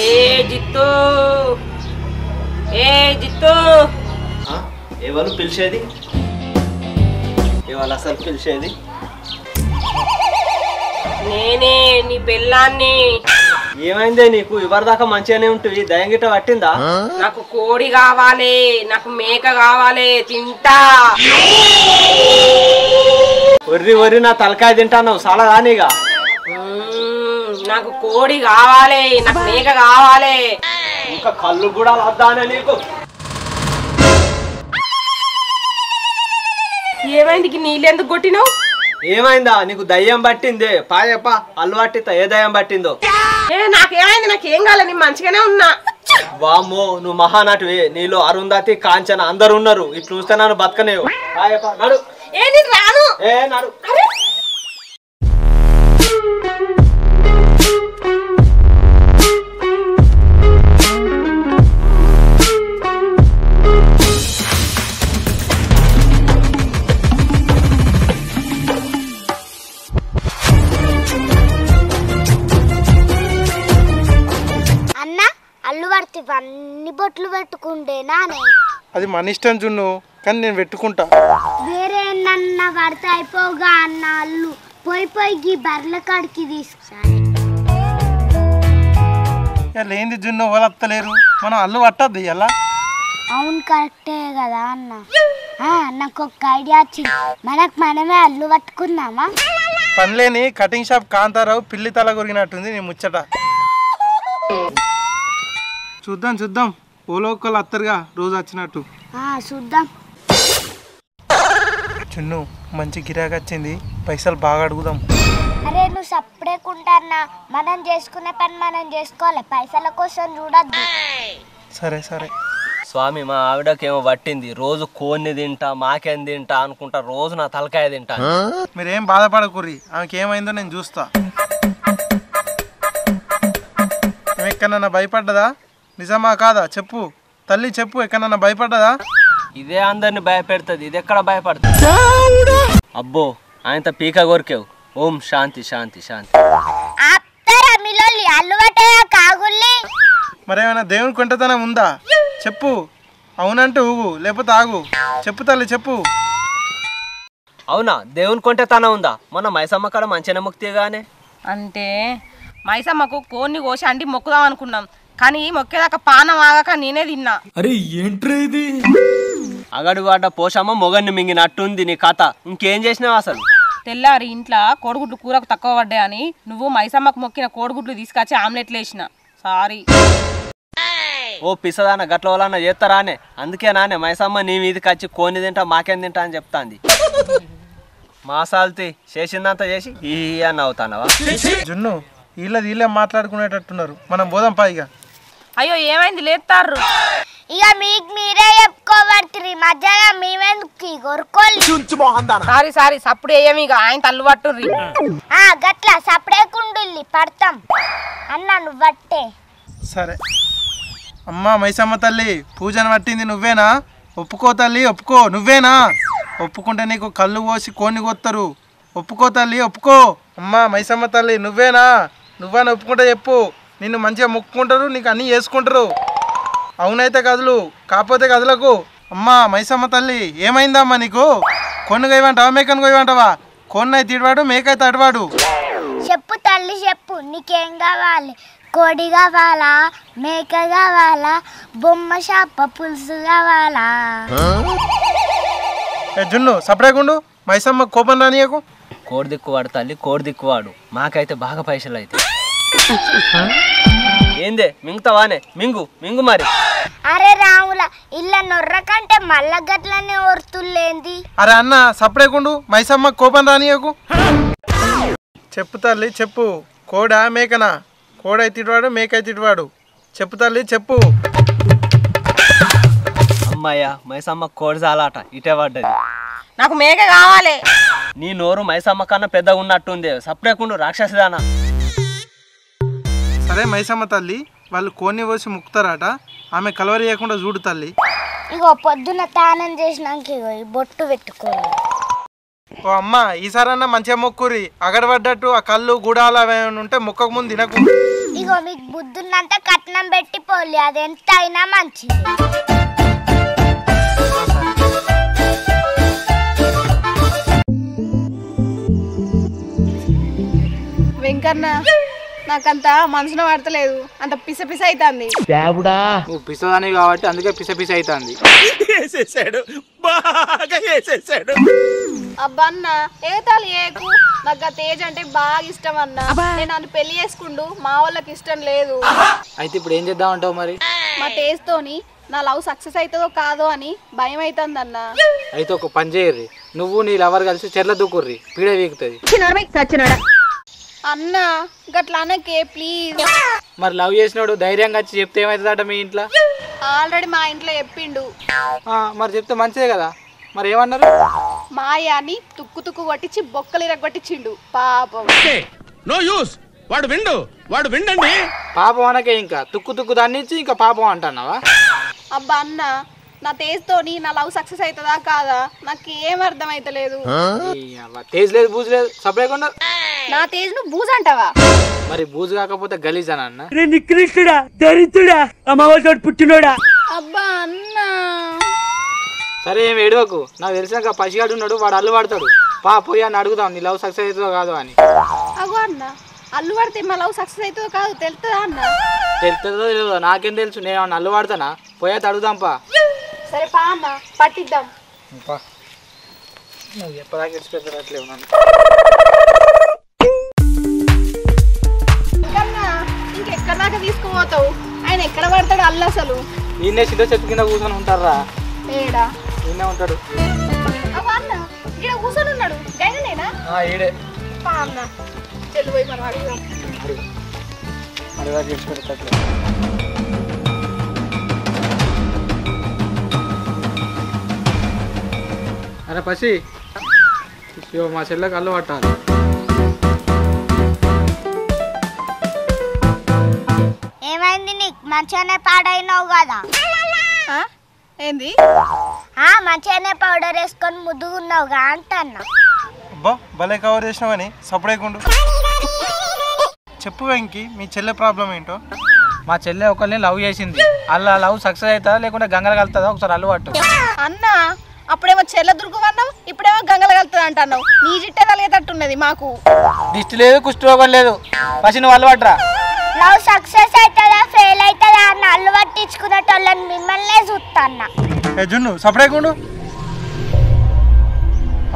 ఏ జిత్తు ఏ జిత్తు ఎవరు పిలిచేది? ఇవాళ అసలు పిలిచేది నేనే, నీ పెళ్ళాన్ని. ఏమైందే నీకు? ఇవరిదాకా మంచిగానే ఉంటుంది, దయం గిట్ట పట్టిందా? నాకు కోడి కావాలి, నాకు మేక కావాలి, తింటా. ఒర్రి ఒర్రి నా తలకాయ తింటాను చాలా కానీగా. నాకు కోడి కావాలి, నాకు మేక కావాలి. ఇంకా కళ్ళు కూడా వద్దానే నీకు? ఏమైంది? నీళ్ళెందుకు కొట్టినావు? ఏమైందా? నీకు దయ్యం పట్టిందే? పాయప్ప అల్లు పట్టిత ఏ దయ్యం పట్టిందో? నాకేమైంది? నాకేం కాలే, నేను మంచిగానే ఉన్నా. వామ్మో, నువ్వు మహానటివే. నీలో అరుంధతి కాంచన అందరు ఉన్నారు. ఇట్లు చూస్తే నన్ను బతకనేవు. పాయప్ప నడు. రాను. నడు. అన్ని బొట్లు పెట్టుకుంటే నానే అది మన ఇష్టం జున్ను, కానీ నేను పెట్టుకుంటా. వేరే నన్న పడితే అయిపోగా అన్న అల్లు పోయి బర్ల కాడికి తీసుకురాలి. లేనిది జున్ను వలత్తలేరు, మనం అల్లు పట్టద్దు ఎలా? అవును కరెక్టే కదా అన్న. నాకు ఒక ఐడియా వచ్చింది, మనమే అల్లు పట్టుకుందామా? పనిలేని కటింగ్ షాప్ కాంతారావు పిల్లి తల కొరిగినట్టుంది నీ ముచ్చట. చూద్దాం ఓలోకలు అత్తరుగా రోజు వచ్చినట్టు. చూద్దాం. చున్ను మంచి గిరాకీ వచ్చింది, పైసలు బాగా అడుగుదాం. అరే నువ్వు సప్పుడేకుంటా, మనం చేసుకునే పని మనం చేసుకోవాలి, పైసల కోసం చూడద్దు. సరే స్వామి, మా ఆవిడకేమో పట్టింది. రోజు కోన్ని తింటా, మాకేం తింటా అనుకుంటా, రోజు నా తలకాయ తింటా. మీరేం బాధపడకుర్రి, ఆమెకి ఏమైందో నేను చూస్తా. ఎక్కడన్నా భయపడ్డదా? నిజమా కాదా చెప్పు తల్లి, చెప్పు. ఎక్కడన్నా భయపడ్డదా? ఇదే అందరిని భయపెడుతుంది, ఇది ఎక్కడ భయపడుతుంది? అబ్బో, ఆయనతో పీక కొరికేవు. ఓం శాంతి శాంతి శాంతి. మరేమైనా దేవుని కొంటతనం ఉందా? చెప్పు. అవునంటే ఊగు, లేకపోతే ఆగు. చెప్పు తల్లి, చెప్పు. అవునా, దేవుని కొంటే తన ఉందా? మొన్న మైసమ్మ కాడ మంచిగా మొక్తిగానే. అంటే మైసమ్మకు కోన్ని కోసి అండి మొక్కుదాం అనుకున్నాం, కానీ మొక్కేదాకా పానం ఆగాక నేనే తిన్నా. అరే ఏంట్రా ఇది? అగడు వాడ పోషమ్మ మొగన్ని మింగినట్టుంది నీ కథ. ఇంకేం చేసినావు అసలు? తెల్లారి ఇంట్లో కోడిగుడ్లు కూరకు తక్కువ పడ్డాయని నువ్వు మైసమ్మకు మొక్కిన కోడిగుడ్లు తీసుకొచ్చి ఆమ్లెట్లు వేసిన. సారీ. ఓ పిసదాన గట్ల వాళ్ళన్న చేస్తారానే? అందుకే నానే మైసమ్మ నీ మీదకి వచ్చి కోని తింటా మాకేం తింటా అని చెప్తాంది. మాసాల్తి చేసిందంతా చేసి ఈ అని అవుతానవా? జున్ను వీళ్ళే మాట్లాడుకునేటట్టున్నారు, మనం పోదాం పైగా. అయ్యో ఏమైంది? లేస్తారు. ఇక మీకు మీరే చెప్పుకోబడుతుంది, మధ్యగా మేమెందుకు కొరుకోవాలి. సారీ సప్పుడు వేయమి, ఆయన తల్లు పట్టు. గట్ల సపడేకుండుల్లి పడతాం అన్న, నువ్వు పట్టే. సరే అమ్మా మైసమ్మ తల్లి, పూజను పట్టింది నువ్వేనా? ఒప్పుకో తల్లి, ఒప్పుకో. నువ్వేనా? ఒప్పుకుంటే నీకు కళ్ళు పోసి కోని కొత్తరు. ఒప్పుకో తల్లి, ఒప్పుకో. అమ్మా మైసమ్మ తల్లి, నువ్వేనా? నువ్వని ఒప్పుకుంటే చెప్పు, నిన్ను మంచిగా మొక్కుకుంటారు, నీకు అన్నీ చేసుకుంటారు. అవునైతే కదులు, కాకపోతే కదులకు. అమ్మా మైసమ్మ తల్లి, ఏమైందమ్మా నీకు? కొన్ను కొయ్యమంటావా, మేకను కొయ్యమంటావా? కొన్నైతే ఇటువాడు, మేకైతే అటువాడు. చెప్పు తల్లి, చెప్పు. నీకేం కావాలి? కోడి కావాలా, మేక కావాలా, బొమ్మ చేప పులుసు కావాలా? జున్ను సపరేకుండు, మైసమ్మ కోపం రానియకు. కోడి దిక్కువాడు తల్లి, కోడి దిక్కువాడు. మాకైతే బాగా పైసలు అయితే. ఏందే మింగుతావానే? మింగు మరి. అరే రాముల, ఇల్ల నొర్ర కంటే మల్ల గట్లనే ఓర్తులేంది. అరే అన్న సపరేకుండు, మైసమ్మ కోపం రానియకు. చెప్పు తల్లి, చెప్పు. కోడా మేకనా? కోడైతే ఇటువాడు, మేకైతే ఇటువాడు. చెప్పు తల్లి, చెప్పు. అమ్మాయ్య, మైసమ్మ కోడి చాలాట ఇటే పడ్డది. నాకు మేక కావాలి. నీ నోరు మైసమ్మ కన్నా పెద్దగా ఉన్నట్టుంది, సపరేకుండు రాక్షసిదానా. సరే మైసమ్మ తల్లి, వాళ్ళు కోన్ని పోసి ముక్కుతారట, ఆమె కలవరి చేయకుండా చూడు తల్లి. ఇగో పొద్దున తానం చేసినాక ఇగో ఈ బొట్టు పెట్టుకోవాలి. ఓ అమ్మ, ఈసారన్నా మంచిగా మొక్కురి. అగడబడ్డట్టు ఆ కళ్ళు గుడాలు అవి ఉంటే మొక్కకు ముందు తినకు. ఇగో మీకు బుద్ధున్నంత కట్నం పెట్టి పోలే అది ఎంత అయినా మంచిది. వెంకన్న నాకంత మనసున పడతలేదు, అంత పిస పిస అవుతుంది. నువ్వు పిసదాని కాబట్టి అందుకే పిస పిస అవుతుంది. అబ్బా అన్న ఏతాలి ఏకు, నాకు ఆ తేజ్ అంటే బాగా ఇష్టం అన్న. నేను నన్ను పెళ్లి చేసుకుంటూ మా వాళ్ళకి ఇష్టం లేదు. అయితే ఇప్పుడు ఏం చేద్దాం అంటావు మరి? మా తేజ్ తోని నా లవ్ సక్సెస్ అవుతుందో కాదో అని భయం అవుతుంది అన్న. అయితే ఒక పని చేయర్రి, నువ్వు నీ లవర్ కలిసి చెర్ల దూకుర్రి, పీడ వీగుతుంది. అన్న గట్లా అనకే ప్లీజ్. మరి లవ్ చేసినోడు ధైర్యంగా వచ్చి చెప్తే ఏమవుతుందట మీ ఇంట్లో? ఆల్రెడీ మా ఇంట్లో చెప్పిండు. మరి చెప్తే మంచిదే కదా. మరి ఏమన్నారు? మాయాని తుక్కు తుక్కు కొట్టించి బొక్కలు ఇరగొట్టించిండు పాపం. వాడు విండండి. పాపం అనకే, ఇంకా తుక్కు తుక్కు దాన్ని ఇచ్చి ఇంకా పాపం అంటున్నావా? అబ్బా అన్న నా తేజ్తోని నా లవ్ సక్సెస్ అవుతుందా కాదా నాకు ఏం అర్థం అయితలేదు. తేజ్ లేదు బూజు లేదు సపరేకుండా. నా తేజ్ ను బూజ్ అంటావా? మరి బూజు కాకపోతే గలీజ్ అని అన్న. అబ్బా అన్న సరే ఏం ఏడవకు, నాకు తెలిసినాక పసిగాడు ఉన్నాడు, వాడు అల్లు పడతాడు. పోయి అని అడుగుదాం నీ లవ్ సక్సెస్ అవుతుందో కాదో అని. అగో అన్న అల్లు పడితే మా లవ్ సక్సెస్ అవుతుందో కాదు తెలుస్తుందా అన్న? తెలుస్తుందో తెలియదో నాకేం తెలుసు, నేను ఏమన్నా అల్లు పడతానా? పోయా అడుగుదాంపా. సరే పా అన్న పట్టిద్దాం. నువ్వు ఎప్పటిదాకా ఇచ్చిపెట్టట్లేవు నన్ను. ఇంకన్నా ఇంకెక్కడ దాకా తీసుకుపోతావు? ఆయన ఎక్కడ పడతాడు అల్లు అసలు? ఈయనే సిద్ధ చెట్టు కింద కూర్చొని ఉంటారా? ఏడా ఈయనే ఉంటాడు. అబ్బా అన్న ఇక్కడ కూర్చొని ఉన్నాడు గైననేనా? ఈడే. పా అన్న చెల్లు పోయి మనం అడుగుదాం. అడిగా ఇచ్చిపెట్టట్లేదు. అరే పసి, మా చెల్లెకి అల్లు పట్టాలి. ఏమైంది నీకు? మంచిగానే పాడైనావు కదా. ఏంది? మంచిగానే పౌడర్ వేసుకొని ముద్దుగున్నావుగా అంటన్నా. అబ్బా భలే కవర్ చేసినావని సపరేకుండు. చెప్పు వెంకి, మీ చెల్లె ప్రాబ్లం ఏంటో? మా చెల్లె ఒకరిని లవ్ చేసింది. అలా లవ్ సక్సెస్ అవుతుందా లేకుంటే గంగలు కలుతుందా ఒకసారి అల్లు పట్టు. అన్న అప్పుడేమో చెల్ల దుర్గమన్నావు, ఇప్పుడేమో గంగలు కలుతుంది అంటున్నావు. నీ జిట్టే తలిగేటట్టున్నది మాకు. దిష్టి లేదు, కుష్టి రోగం లేదు. పసి నువ్వు అల్లు పట్టరా. లవ్ సక్సెస్ అవుతుందా ఫెయిల్ అవుతుందా అన్న అల్లు పట్టించుకునేటోళ్ళని మిమ్మల్నే చూస్తాన్న. జున్ను సపరేకుండు.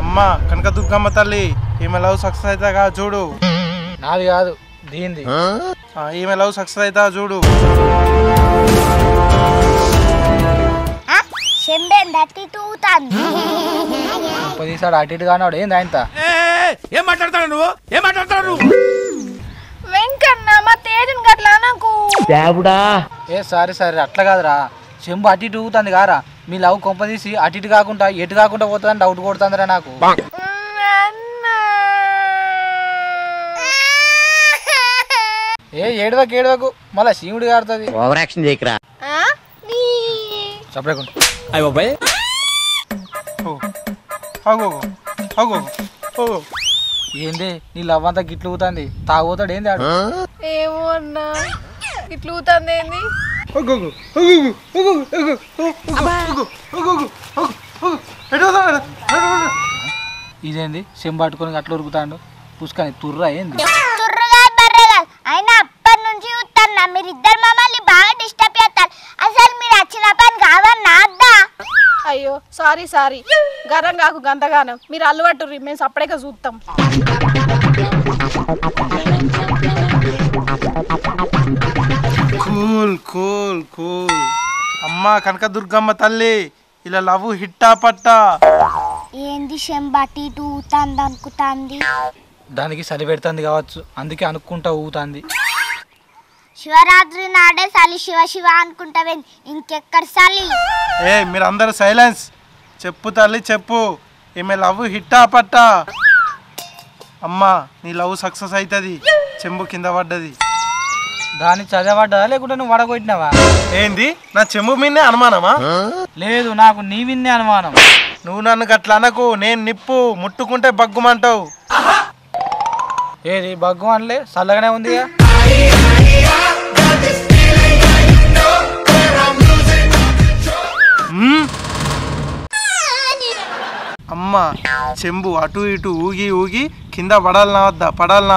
అమ్మా కనకదుర్గమ్మ తల్లి, ఈమె లవ్ సక్సెస్ అవుతా చూడు. నాది కాదు దీంది. ఈమె లవ్ సక్సెస్ అవుతా చూడు. చెంబేందట్టి తూతాంది. పదిసారి అటు ఇటు కానివాడు ఏంది ఆయన? ఏం మాట్లాడతాడు నువ్వు? ఏం మాట్లాడతాడు నువ్వు? వెంకన్న మా తేజన్ గట్లా నాకు. సారీ అట్లా కాదురా, చెంబు అటు ఇటు ఊగుతుంది కారా. మీ లవ్ కొంప తీసి అటు ఇటు కాకుండా ఎటు కాకుండా పోతుందని డౌట్ కొడుతుందిరా నాకు. ఏడవకు మళ్ళా శివుడి కారుతుంది. చెప్పలేకుండా ఏంది నీ లవ్ అంతా గిట్లు ఊగుతుంది? తాగుతాడు ఏంది ఆడు? ఏమో అన్నా ఇట్లా ఊతుంది ఏంది? ఇదేంది చెంబు పట్టుకొని అట్లా ఉరుకుతాడు? పుష్కని తుర్రా ఏంది? తుర్రుగా బర్రగా అయినా అప్పటి నుంచి చూస్తాన్నా మీరిద్దరు మమ్మల్ని బాగా డిస్టర్బ్ చేస్తారు. అసలు మీరు వచ్చిన పని కావన్నా అద్దా. అయ్యో సారీ గరం కాకు గంతగానం. మీరు అల్లు పట్టుర్రి, మేము సపరేట్గా చూస్తాం. Cool cool cool. అమ్మా కనకదుర్గమ్మ తల్లి, ఇలా లవ్ హిట్టా పట్టా? ఏంది చెంబటి ఊతాంది అనుకుతాంది? దానికి చలి పెడుతుంది కావచ్చు, అందుకే అనుకుంటా ఊగుతుంది. శివరాత్రి నాడే చలి శివ శివ అనుకుంటావే, ఇంకెక్కడ చలి? మీరు అందరు సైలెన్స్. చెప్పు తల్లి చెప్పు, ఈమె లవ్ హిట్టా పట్టా? అమ్మా నీ లవ్ సక్సెస్ అవుతుంది. చెంబు కింద పడ్డది. దాన్ని చదవడ్డా లేకుంటే నువ్వు వడగొట్టినావా? ఏంది నా చెంబు మీదే అనుమానమా? లేదు, నాకు నీ విన్నే అనుమానం. నువ్వు నన్ను గట్ల అనకు, నేను నిప్పు ముట్టుకుంటే బగ్గుమంటావు. ఏది బగ్గు అనలే, చల్లగానే ఉందిగా. చెంబు అటు ఇటు ఊగి ఊగి కింద పడాలనా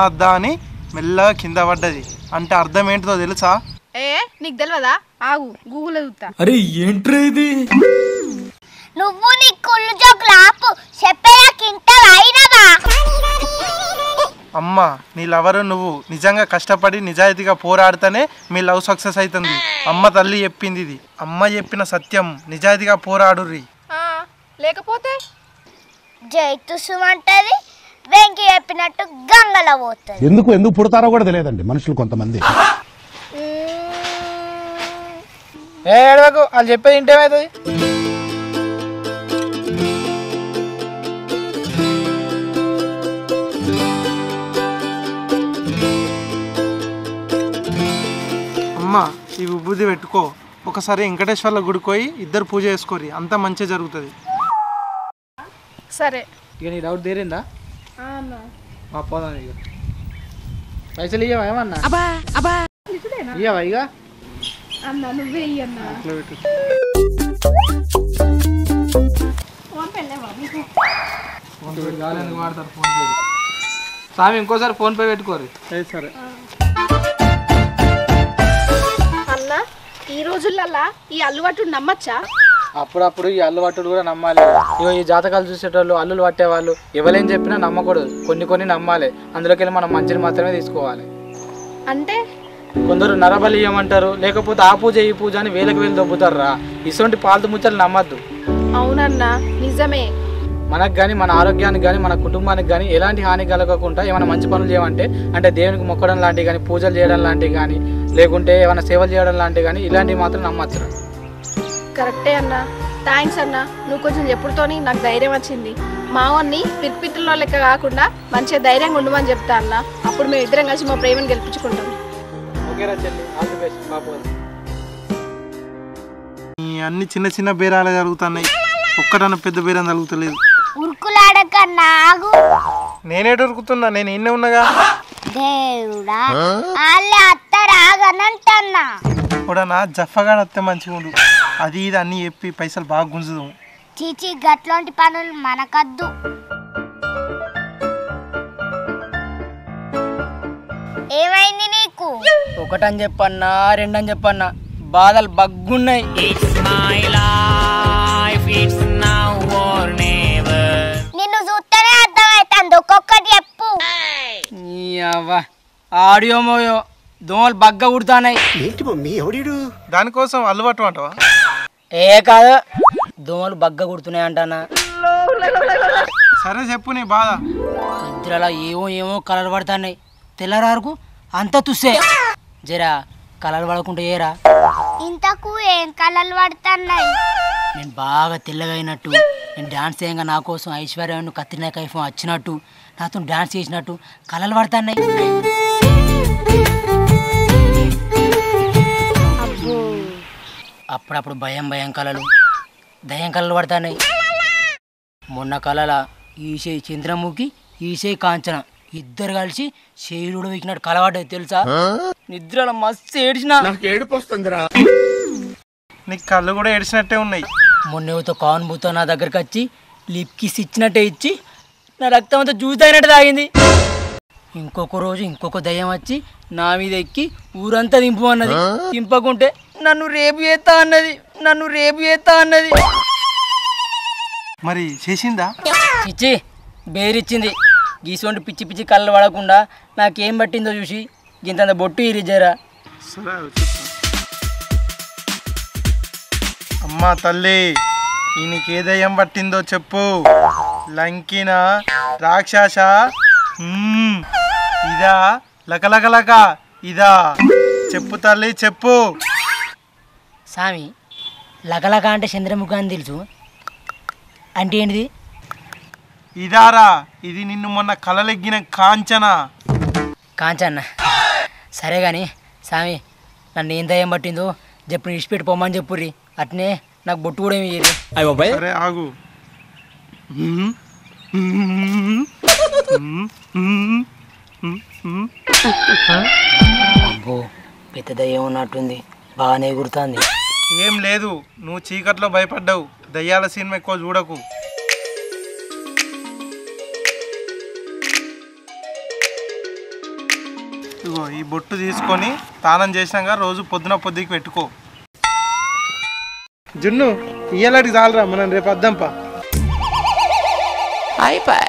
వద్దా అని మెల్లగా కింద పడ్డది. అంటే అర్థం ఏంటిదో తెలుసా? నీకు తెలియదా? ఆగు గూగుల్ చూస్తా. అరే ఏంట్రా ఇది? నువ్వు నీ కుళ్ళు జోకులు ఆపు, చెప్పేదాకింత అయినవా? అమ్మ నీ లవరు నువ్వు నిజంగా కష్టపడి నిజాయితీగా పోరాడితేనే మీ లవ్ సక్సెస్ అవుతుంది. అమ్మ తల్లి చెప్పింది ఇది. అమ్మ చెప్పిన సత్యం, నిజాయితీగా పోరాడుర్రి. లేకపోతే జైతుసుమంటది, వెంకి చెప్పినట్టు గంగలో పోతుంది. ఎందుకు పుడతారో కూడా తెలియదండి మనుషులు కొంతమంది. ఏడవకు, వాళ్ళు చెప్పేది ఇంటేమవుతుంది? అమ్మ ఈ విభూది పెట్టుకో, ఒకసారి వెంకటేశ్వర్ల గుడికి పోయి ఇద్దరు పూజ చేసుకోరి, అంతా మంచిగా జరుగుతుంది. సరే. ఇక నీ డౌట్ తీరిందా? పోదాం. ఇక పైసలు ఇయ్యవా? ఏమన్నా ఇయ్యవా? ఇక అన్నా నువ్వే అన్నా. వాడతారు ఫోన్ పే. స్వామి ఇంకోసారి ఫోన్ పే పెట్టుకోరు. సరే. అన్నా ఈ రోజులల్లా ఈ అల్లువట్టు నమ్మచ్చా? అప్పుడప్పుడు ఈ అల్లు పట్టుడు కూడా నమ్మాలి. ఇగో ఈ జాతకాలు చూసేటోళ్ళు, అల్లులు పట్టేవాళ్ళు ఎవరేం చెప్పినా నమ్మకూడదు. కొన్ని నమ్మాలి. అందులోకి వెళ్ళి మనం మంచిని మాత్రమే తీసుకోవాలి. అంటే కొందరు నరబలి ఇవ్వమంటారు, లేకపోతే ఆ పూజ ఈ పూజ అని వేలకు వేలు దొబ్బుతారు రా. ఇటువంటి పాలతు ముచ్చలు నమ్మద్దు. అవునన్నా నిజమే. మనకు కానీ, మన ఆరోగ్యానికి కానీ, మన కుటుంబానికి కానీ ఎలాంటి హాని కలగకుండా ఏమైనా మంచి పనులు చేయమంటే, అంటే దేవునికి మొక్కడం లాంటివి కానీ, పూజలు చేయడం లాంటివి కానీ, లేకుంటే ఏమైనా సేవలు చేయడం లాంటివి కానీ ఇలాంటివి మాత్రం నమ్మచ్చు. కరెక్టే అన్నా. థ్యాంక్స్ అన్నా, నువ్వు కొంచెం చెప్పుడుతోని నాకు ధైర్యం వచ్చింది. మావన్ని పిచ్చిపిత్తుల్లో లెక్క కాకుండా మంచిగా ధైర్యంగా ఉండమని చెప్తా అన్నా. అప్పుడు మేము ఇద్దరం కలిసి మా ప్రేమను గెలిపించుకుంటాం. అన్ని చిన్న చిన్న బేరాలే జరుగుతున్నాయి, ఒక్కటన్నా పెద్ద బేరం జరుగుతలేదు. ఉరుకులాడకన్నా ఆగు. నేనేట ఉరుకుతున్నా? నేను ఎన్నే ఉన్నగా. దేవుడా వాళ్ళే అత్తరాగనంటన్నా. కూడా జఫ్ఫగాడు వస్తే మంచిగా ఉండు. అది ఇది అన్ని చెప్పి పైసలు బాగా గుంజుదాం. చీచి గట్లాంటి పనులు మనకద్దు. ఏమైంది నీకు? ఒకటని చెప్పన్నా, రెండని చెప్పన్నా, బాధలు బగ్గున్నాయి. నిన్ను చూస్తేనే అర్థమవుతుంది, ఒక్కొక్కటి చెప్పు. ఆడియో మోయో దోమలు బగ్గ కుడతానాయి. దానికోసం అల్లుబట్టు అంటావా? ఏ కాదు, దోమలు బగ్గ కుడుతున్నాయి అంటానా. సరే చెప్పు నీ బాధ. నిద్రలా ఏమో కలర్ పడుతున్నాయి. తెల్లరారుకు అంతా తుస్సే. జరా కలర్ పడకుండా ఏరా. ఇంతకు ఏం కలలు పడుతున్నాయి? నేను బాగా తెల్లగా అయినట్టు, నేను డాన్స్ చేయంగా నా కోసం ఐశ్వర్యను కత్రినా కైఫ్ వచ్చినట్టు, నాతో డాన్స్ చేసినట్టు కలలు పడుతున్నాయి. అప్పుడప్పుడు భయం కలలు, దయ్యం కలలు పడుతున్నాయి. మొన్న కలల ఈశే చంద్రముఖి, ఈశే కాంచన ఇద్దరు కలిసి శైలుడు వీకినట్టు కలవాడేది తెలుసా. నిద్రలో మస్తు ఏడ్చినా. నీకు కళ్ళు కూడా ఏడిచినట్టే ఉన్నాయి. మొన్నేతో కాన్బూతో నా దగ్గరకు వచ్చి లిప్ కిస్ ఇచ్చినట్టే ఇచ్చి నా రక్తం అంతా జ్యూస్ అయినట్టు తాగింది. ఇంకొక రోజు ఇంకొక దయ్యం వచ్చి నా మీద ఎక్కి ఊరంతా దింపు అన్నది. దింపకుంటే నన్ను రేపు చేస్తా అన్నది. మరి చేసిందా? ఇచ్చి బేరిచ్చింది. గీసోంటి పిచ్చి పిచ్చి కళ్ళు పడకుండా నాకేం పట్టిందో చూసి ఇంత బొట్టు ఇరిజరా. అమ్మా తల్లి, ఈయనకి ఏ దయ్యం పట్టిందో చెప్పు. లంకిన రాక్షస ఇదా, లకలకలక ఇదా? చెప్పు తల్లి చెప్పు. స్వామి లకలక అంటే చంద్రముఖి అని తెలుసు, అంటే ఏంటిది? ఇదారా, ఇది నిన్ను మొన్న కలలెగ్గిన కాంచన. కాంచన్న సరే కానీ స్వామి, నన్ను ఏం దయ్యం పట్టిందో చెప్పు, ఇడిచిపెట్టి పోమని చెప్పుర్రి. అట్నే నాకు బొట్టు కూడా ఏమి ఇయ్యరు. సరే ఆగు. అబ్బో పెద్ద దయ్యం ఉన్నట్టుంది, బాగానే గుర్తుంది. ఏం లేదు, నువ్వు చీకట్లో భయపడ్డావు. దయ్యాల సినిమా ఎక్కువ చూడకు. ఇగో ఈ బొట్టు తీసుకొని స్నానం చేసినాక రోజు పొద్దుకి పెట్టుకో. జున్ను ఇయ్యలాంటికి చాలరా, మనం రేపు వద్దాంపా. అయిపోయి